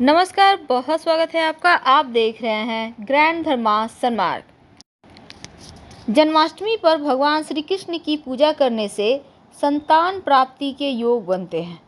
नमस्कार, बहुत स्वागत है आपका। आप देख रहे हैं ग्रैंड धर्मा सन्मार्ग। जन्माष्टमी पर भगवान श्री कृष्ण की पूजा करने से संतान प्राप्ति के योग बनते हैं।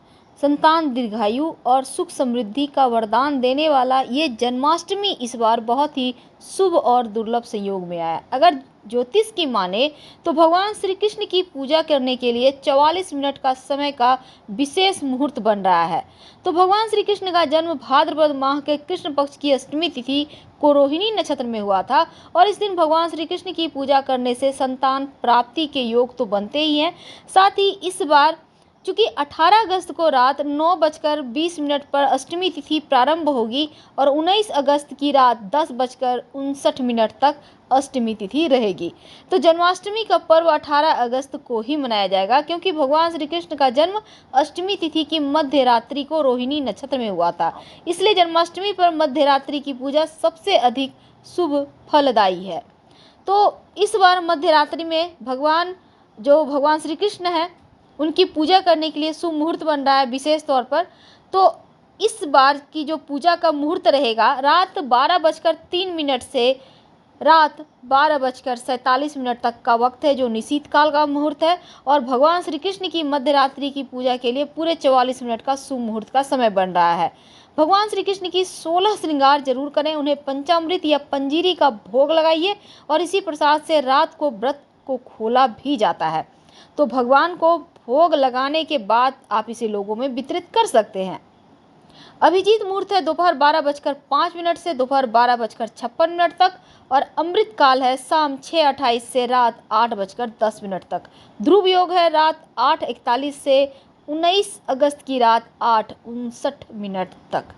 संतान दीर्घायु और सुख समृद्धि का वरदान देने वाला ये जन्माष्टमी इस बार बहुत ही शुभ और दुर्लभ संयोग में आया। अगर ज्योतिष की माने तो भगवान श्री कृष्ण की पूजा करने के लिए 44 मिनट का समय का विशेष मुहूर्त बन रहा है। तो भगवान श्री कृष्ण का जन्म भाद्रपद माह के कृष्ण पक्ष की अष्टमी तिथि को रोहिणी नक्षत्र में हुआ था और इस दिन भगवान श्री कृष्ण की पूजा करने से संतान प्राप्ति के योग तो बनते ही हैं। साथ ही इस बार चूँकि 18 अगस्त को रात 9:20 पर अष्टमी तिथि प्रारंभ होगी और 19 अगस्त की रात 10:59 तक अष्टमी तिथि रहेगी। तो जन्माष्टमी का पर्व 18 अगस्त को ही मनाया जाएगा, क्योंकि भगवान श्री कृष्ण का जन्म अष्टमी तिथि की मध्य रात्रि को रोहिणी नक्षत्र में हुआ था। इसलिए जन्माष्टमी पर मध्य रात्रि की पूजा सबसे अधिक शुभ फलदायी है। तो इस बार मध्य रात्रि में भगवान श्री कृष्ण हैं उनकी पूजा करने के लिए शुभ मुहूर्त बन रहा है विशेष तौर पर। तो इस बार की जो पूजा का मुहूर्त रहेगा रात 12:03 से रात 12:47 तक का वक्त है, जो निशीत काल का मुहूर्त है। और भगवान श्री कृष्ण की मध्य रात्रि की पूजा के लिए पूरे 44 मिनट का शुभ मुहूर्त का समय बन रहा है। भगवान श्री कृष्ण की 16 श्रृंगार जरूर करें, उन्हें पंचामृत या पंजीरी का भोग लगाइए और इसी प्रसाद से रात को व्रत को खोला भी जाता है। तो भगवान को भोग लगाने के बाद आप इसे लोगों में वितरित कर सकते हैं। अभिजीत मुहूर्त है दोपहर 12:05 से दोपहर 12:56 तक और अमृत काल है शाम 6:28 से रात 8:10 तक। ध्रुव योग है रात 8:41 से 19 अगस्त की रात 8:59 तक।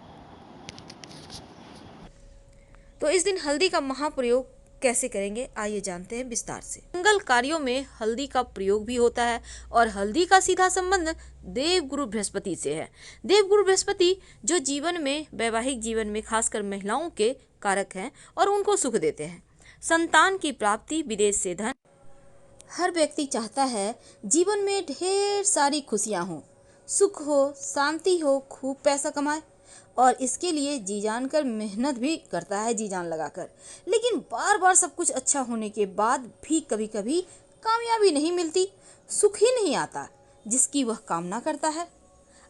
तो इस दिन हल्दी का महाप्रयोग कैसे करेंगे, आइए जानते हैं विस्तार से। मंगल कार्यों में हल्दी का प्रयोग भी होता है और हल्दी का सीधा संबंध देवगुरु बृहस्पति से है। देवगुरु बृहस्पति जो जीवन में, वैवाहिक जीवन में खासकर महिलाओं के कारक हैं और उनको सुख देते हैं। संतान की प्राप्ति, विदेश से धन। हर व्यक्ति चाहता है जीवन में ढेर सारी खुशियां हो, सुख हो, शांति हो, खूब पैसा कमाए और इसके लिए जी जान कर मेहनत भी करता है, जी जान लगाकर। लेकिन बार बार सब कुछ अच्छा होने के बाद भी कभी कभी कामयाबी नहीं मिलती, सुख ही नहीं आता जिसकी वह कामना करता है।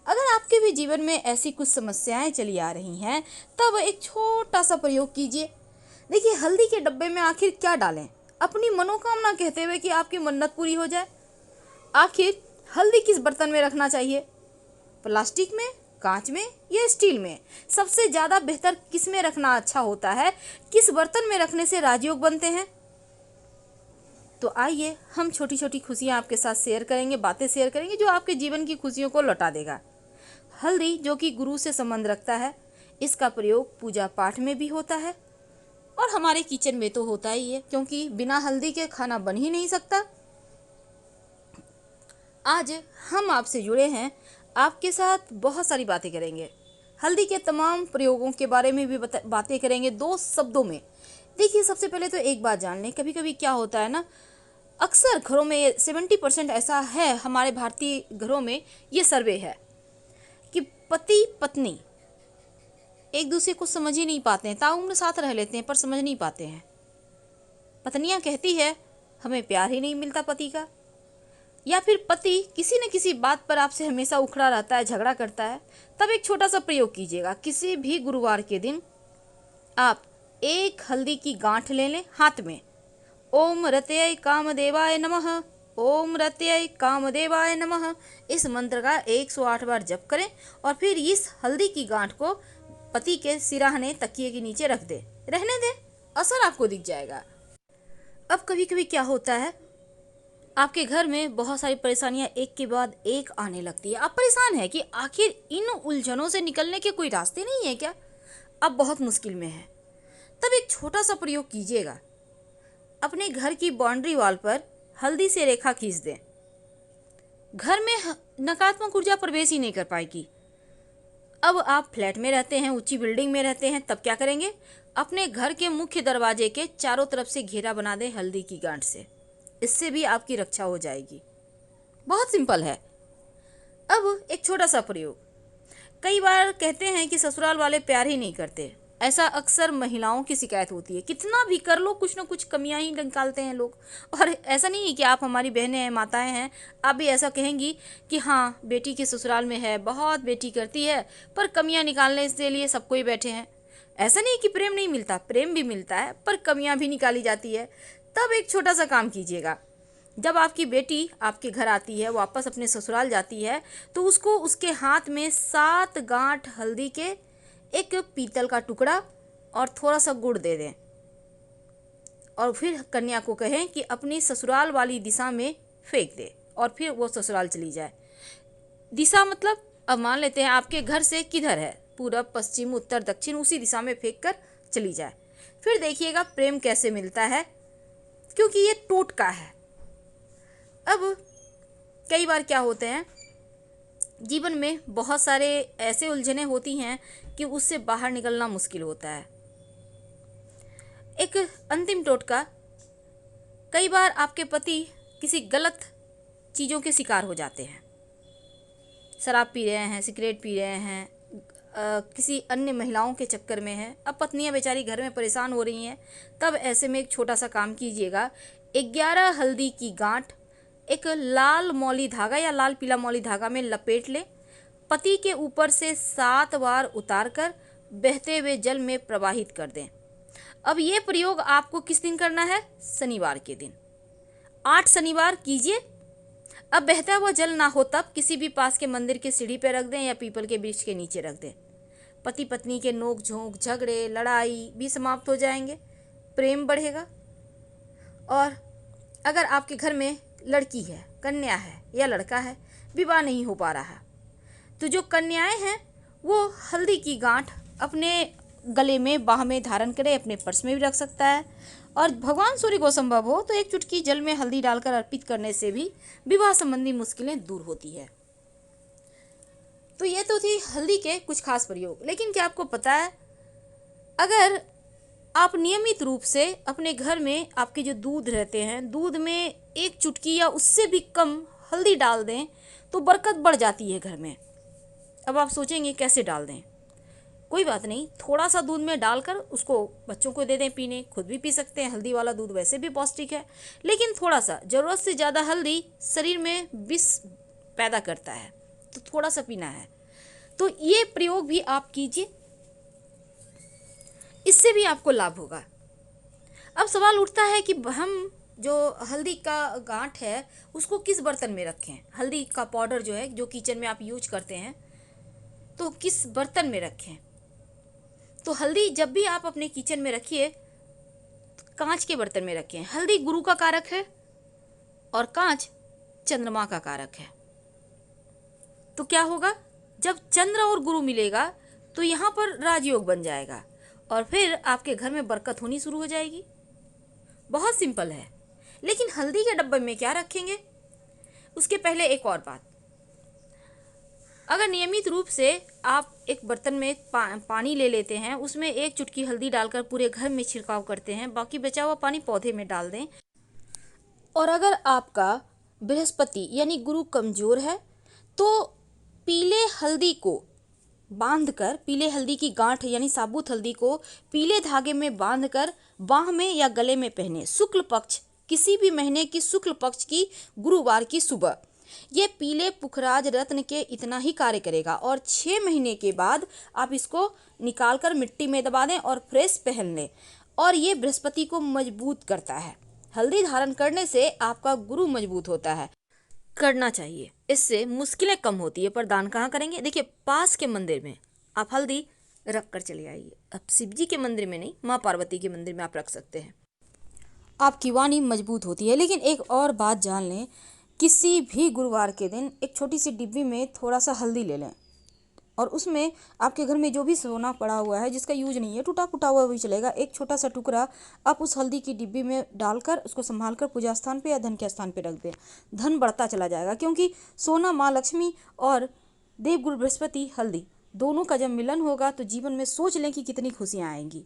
अगर आपके भी जीवन में ऐसी कुछ समस्याएं चली आ रही हैं, तब एक छोटा सा प्रयोग कीजिए। देखिए, हल्दी के डब्बे में आखिर क्या डालें अपनी मनोकामना कहते हुए कि आपकी मन्नत पूरी हो जाए। आखिर हल्दी किस बर्तन में रखना चाहिए, प्लास्टिक में, कांच में या स्टील में? सबसे ज्यादा बेहतर किस में रखना अच्छा होता है, किस बर्तन में रखने से राजयोग बनते हैं? तो आइए हम छोटी छोटी खुशियां आपके साथ शेयर करेंगे, बातें शेयर करेंगे जो आपके जीवन की खुशियों को लौटा देगा। हल्दी जो कि गुरु से संबंध रखता है, इसका प्रयोग पूजा पाठ में भी होता है और हमारे किचन में तो होता ही है, क्योंकि बिना हल्दी के खाना बन ही नहीं सकता। आज हम आपसे जुड़े हैं, आपके साथ बहुत सारी बातें करेंगे। हल्दी के तमाम प्रयोगों के बारे में भी बातें करेंगे 2 शब्दों में। देखिए, सबसे पहले तो एक बात जान लें, कभी कभी क्या होता है ना, अक्सर घरों में 70% ऐसा है, हमारे भारतीय घरों में ये सर्वे है कि पति पत्नी एक दूसरे को समझ ही नहीं पाते हैं। ताउम्र साथ रह लेते हैं पर समझ नहीं पाते हैं। पत्नियां कहती है हमें प्यार ही नहीं मिलता पति का, या फिर पति किसी न किसी बात पर आपसे हमेशा उखड़ा रहता है, झगड़ा करता है। तब एक छोटा सा प्रयोग कीजिएगा। किसी भी गुरुवार के दिन आप एक हल्दी की गांठ ले लें हाथ में। ओम रत्यय कामदेवाय नमः, ओम रत्यय कामदेवाय नमः, इस मंत्र का 108 बार जप करें और फिर इस हल्दी की गांठ को पति के सिराहने तकिए के नीचे रख दे, रहने दे, असर आपको दिख जाएगा। अब कभी कभी क्या होता है, आपके घर में बहुत सारी परेशानियां एक के बाद एक आने लगती है। आप परेशान हैं कि आखिर इन उलझनों से निकलने के कोई रास्ते नहीं है क्या? आप बहुत मुश्किल में हैं। तब एक छोटा सा प्रयोग कीजिएगा। अपने घर की बाउंड्री वॉल पर हल्दी से रेखा खींच दें। घर में नकारात्मक ऊर्जा प्रवेश ही नहीं कर पाएगी। अब आप फ्लैट में रहते हैं, ऊंची बिल्डिंग में रहते हैं, तब क्या करेंगे, अपने घर के मुख्य दरवाजे के चारों तरफ से घेरा बना दें हल्दी की गांठ से। इससे भी आपकी रक्षा हो जाएगी। बहुत सिंपल है। अब एक छोटा सा प्रयोग, कई बार कहते हैं कि ससुराल वाले प्यार ही नहीं करते। ऐसा अक्सर महिलाओं की शिकायत होती है। कितना भी कर लो कुछ ना कुछ कमियां ही निकालते हैं लोग। और ऐसा नहीं है कि आप हमारी बहनें हैं, माताएं हैं, आप भी ऐसा कहेंगी कि हाँ बेटी के ससुराल में है, बहुत बेटी करती है, पर कमियां निकालने के लिए सबको ही बैठे हैं। ऐसा नहीं कि प्रेम नहीं मिलता, प्रेम भी मिलता है, पर कमियां भी निकाली जाती है। तब एक छोटा सा काम कीजिएगा। जब आपकी बेटी आपके घर आती है, वापस अपने ससुराल जाती है, तो उसको उसके हाथ में 7 गांठ हल्दी के, एक पीतल का टुकड़ा और थोड़ा सा गुड़ दे दें। और फिर कन्या को कहें कि अपनी ससुराल वाली दिशा में फेंक दे और फिर वो ससुराल चली जाए। दिशा मतलब अब मान लेते हैं आपके घर से किधर है, पूरब, पश्चिम, उत्तर, दक्षिण, उसी दिशा में फेंक कर चली जाए। फिर देखिएगा प्रेम कैसे मिलता है, क्योंकि ये टोटका है। अब कई बार क्या होते हैं, जीवन में बहुत सारे ऐसे उलझनें होती हैं कि उससे बाहर निकलना मुश्किल होता है। एक अंतिम टोटका, कई बार आपके पति किसी गलत चीज़ों के शिकार हो जाते हैं, शराब पी रहे हैं, सिगरेट पी रहे हैं, किसी अन्य महिलाओं के चक्कर में हैं। अब पत्नियां बेचारी घर में परेशान हो रही हैं। तब ऐसे में एक छोटा सा काम कीजिएगा। 11 हल्दी की गांठ एक लाल मौली धागा या लाल पीला मौली धागा में लपेट लें। पति के ऊपर से 7 बार उतार कर बहते हुए जल में प्रवाहित कर दें। अब ये प्रयोग आपको किस दिन करना है? शनिवार के दिन। 8 शनिवार कीजिए। अब बहता हुआ जल ना हो तब किसी भी पास के मंदिर के सीढ़ी पर रख दें या पीपल के वृक्ष के नीचे रख दें। पति पत्नी के नोक झोंक, झगड़े, लड़ाई भी समाप्त हो जाएंगे, प्रेम बढ़ेगा। और अगर आपके घर में लड़की है, कन्या है या लड़का है, विवाह नहीं हो पा रहा, तो जो कन्याएं हैं वो हल्दी की गांठ अपने गले में, बाह में धारण करे, अपने पर्स में भी रख सकता है। और भगवान सूर्य को संभव हो तो एक चुटकी जल में हल्दी डालकर अर्पित करने से भी विवाह संबंधी मुश्किलें दूर होती है। तो ये तो थी हल्दी के कुछ खास प्रयोग। लेकिन क्या आपको पता है, अगर आप नियमित रूप से अपने घर में आपके जो दूध रहते हैं, दूध में 1 चुटकी या उससे भी कम हल्दी डाल दें तो बरकत बढ़ जाती है घर में। अब आप सोचेंगे कैसे डाल दें? कोई बात नहीं, थोड़ा सा दूध में डालकर उसको बच्चों को दे दें पीने, खुद भी पी सकते हैं। हल्दी वाला दूध वैसे भी पौष्टिक है, लेकिन थोड़ा सा, ज़रूरत से ज़्यादा हल्दी शरीर में विष पैदा करता है, तो थोड़ा सा पीना है। तो ये प्रयोग भी आप कीजिए, इससे भी आपको लाभ होगा। अब सवाल उठता है कि हम जो हल्दी का गांठ है उसको किस बर्तन में रखें? हल्दी का पाउडर जो है, जो किचन में आप यूज करते हैं, तो किस बर्तन में रखें? तो हल्दी जब भी आप अपने किचन में रखिए, कांच के बर्तन में रखें। हल्दी गुरु का कारक है और कांच चंद्रमा का कारक है। तो क्या होगा, जब चंद्र और गुरु मिलेगा तो यहाँ पर राजयोग बन जाएगा और फिर आपके घर में बरकत होनी शुरू हो जाएगी। बहुत सिंपल है। लेकिन हल्दी के डब्बे में क्या रखेंगे, उसके पहले एक और बात। अगर नियमित रूप से आप एक बर्तन में पानी ले लेते हैं, उसमें 1 चुटकी हल्दी डालकर पूरे घर में छिड़काव करते हैं, बाकी बचा हुआ पानी पौधे में डाल दें। और अगर आपका बृहस्पति यानी गुरु कमजोर है तो पीले हल्दी को बांधकर, पीले हल्दी की गांठ यानी साबुत हल्दी को पीले धागे में बांधकर बाह में या गले में पहने। शुक्ल पक्ष, किसी भी महीने की शुक्ल पक्ष की गुरुवार की सुबह ये पीले पुखराज रत्न के इतना ही कार्य करेगा। और 6 महीने के बाद आप इसको निकालकर मिट्टी में दबा दें और फ्रेश पहन लें। और ये बृहस्पति को मजबूत करता है। हल्दी धारण करने से आपका गुरु मजबूत होता है, करना चाहिए, इससे मुश्किलें कम होती है। पर दान कहाँ करेंगे? देखिए, पास के मंदिर में आप हल्दी रख कर चले आइए। अब शिव जी के मंदिर में नहीं, माँ पार्वती के मंदिर में आप रख सकते हैं, आपकी वाणी मजबूत होती है। लेकिन एक और बात जान लें, किसी भी गुरुवार के दिन एक छोटी सी डिब्बी में थोड़ा सा हल्दी ले लें और उसमें आपके घर में जो भी सोना पड़ा हुआ है जिसका यूज नहीं है, टूटा फूटा हुआ भी चलेगा, एक छोटा सा टुकड़ा आप उस हल्दी की डिब्बी में डालकर उसको संभाल कर पूजा स्थान पे या धन के स्थान पे रख दें। धन बढ़ता चला जाएगा, क्योंकि सोना माँ लक्ष्मी और देवगुरु बृहस्पति हल्दी दोनों का जब मिलन होगा तो जीवन में सोच लें कि कितनी खुशियाँ आएंगी।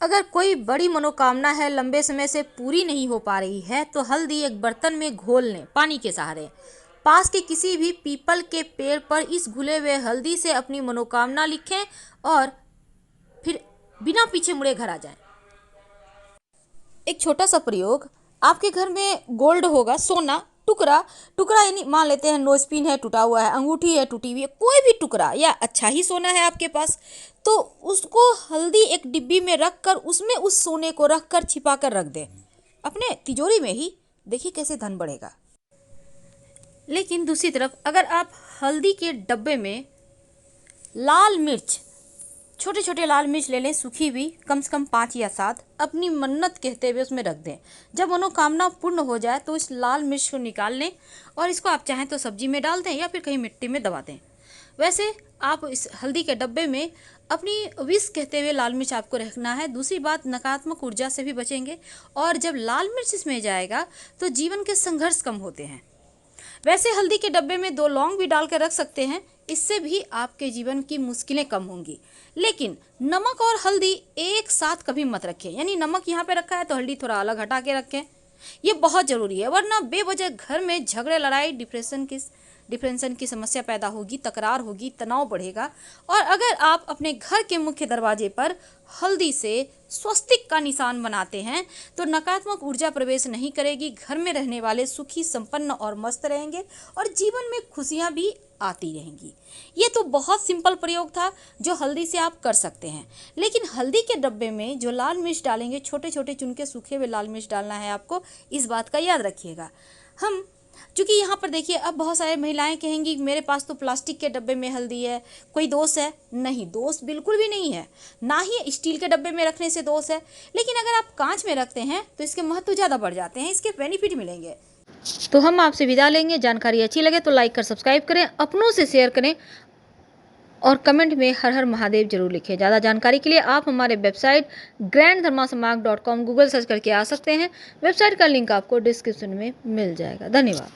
अगर कोई बड़ी मनोकामना है, लंबे समय से पूरी नहीं हो पा रही है, तो हल्दी एक बर्तन में घोल लें पानी के सहारे। पास के किसी भी पीपल के पेड़ पर इस घुले हुए हल्दी से अपनी मनोकामना लिखें और फिर बिना पीछे मुड़े घर आ जाएं। एक छोटा सा प्रयोग, आपके घर में गोल्ड होगा, सोना, टुकड़ा यानी मान लेते हैं नोजपिन है टूटा हुआ है, अंगूठी है टूटी हुई है, कोई भी टुकड़ा या अच्छा ही सोना है आपके पास, तो उसको हल्दी एक डिब्बी में रख कर उसमें उस सोने को रख कर छिपा कर रख दें अपने तिजोरी में ही। देखिए कैसे धन बढ़ेगा। लेकिन दूसरी तरफ अगर आप हल्दी के डब्बे में लाल मिर्च, छोटे छोटे लाल मिर्च ले लें, सूखी हुई, कम से कम 5 या 7, अपनी मन्नत कहते हुए उसमें रख दें। जब मनोकामना पूर्ण हो जाए तो इस लाल मिर्च को निकाल लें और इसको आप चाहें तो सब्जी में डाल दें या फिर कहीं मिट्टी में दबा दें। वैसे आप इस हल्दी के डब्बे में अपनी विष कहते हुए लाल मिर्च आपको रखना है। दूसरी बात, नकारात्मक ऊर्जा से भी बचेंगे और जब लाल मिर्च इसमें जाएगा तो जीवन के संघर्ष कम होते हैं। वैसे हल्दी के डब्बे में 2 लौंग भी डाल कर रख सकते हैं, इससे भी आपके जीवन की मुश्किलें कम होंगी। लेकिन नमक और हल्दी एक साथ कभी मत रखें, यानी नमक यहाँ पे रखा है तो हल्दी थोड़ा अलग हटा के रखें, ये बहुत ज़रूरी है, वरना बेवजह घर में झगड़े, लड़ाई, डिप्रेशन की समस्या पैदा होगी, तकरार होगी, तनाव बढ़ेगा। और अगर आप अपने घर के मुख्य दरवाजे पर हल्दी से स्वस्तिक का निशान बनाते हैं तो नकारात्मक ऊर्जा प्रवेश नहीं करेगी, घर में रहने वाले सुखी, संपन्न और मस्त रहेंगे और जीवन में खुशियां भी आती रहेंगी। ये तो बहुत सिंपल प्रयोग था जो हल्दी से आप कर सकते हैं। लेकिन हल्दी के डब्बे में जो लाल मिर्च डालेंगे, छोटे छोटे चुन के सूखे हुए लाल मिर्च डालना है आपको, इस बात का याद रखिएगा। हम चूँकि यहाँ पर देखिए, अब बहुत सारी महिलाएं कहेंगी मेरे पास तो प्लास्टिक के डब्बे में हल्दी है, कोई दोष है? नहीं, दोष बिल्कुल भी नहीं है, ना ही स्टील के डब्बे में रखने से दोष है। लेकिन अगर आप कांच में रखते हैं तो इसके महत्व ज़्यादा बढ़ जाते हैं, इसके बेनिफिट मिलेंगे। तो हम आपसे विदा लेंगे। जानकारी अच्छी लगे तो लाइक कर सब्सक्राइब करें, अपनों से शेयर करें और कमेंट में हर हर महादेव जरूर लिखें। ज़्यादा जानकारी के लिए आप हमारे वेबसाइट granddharmasamaak.com गूगल सर्च करके आ सकते हैं। वेबसाइट का लिंक आपको डिस्क्रिप्शन में मिल जाएगा। धन्यवाद।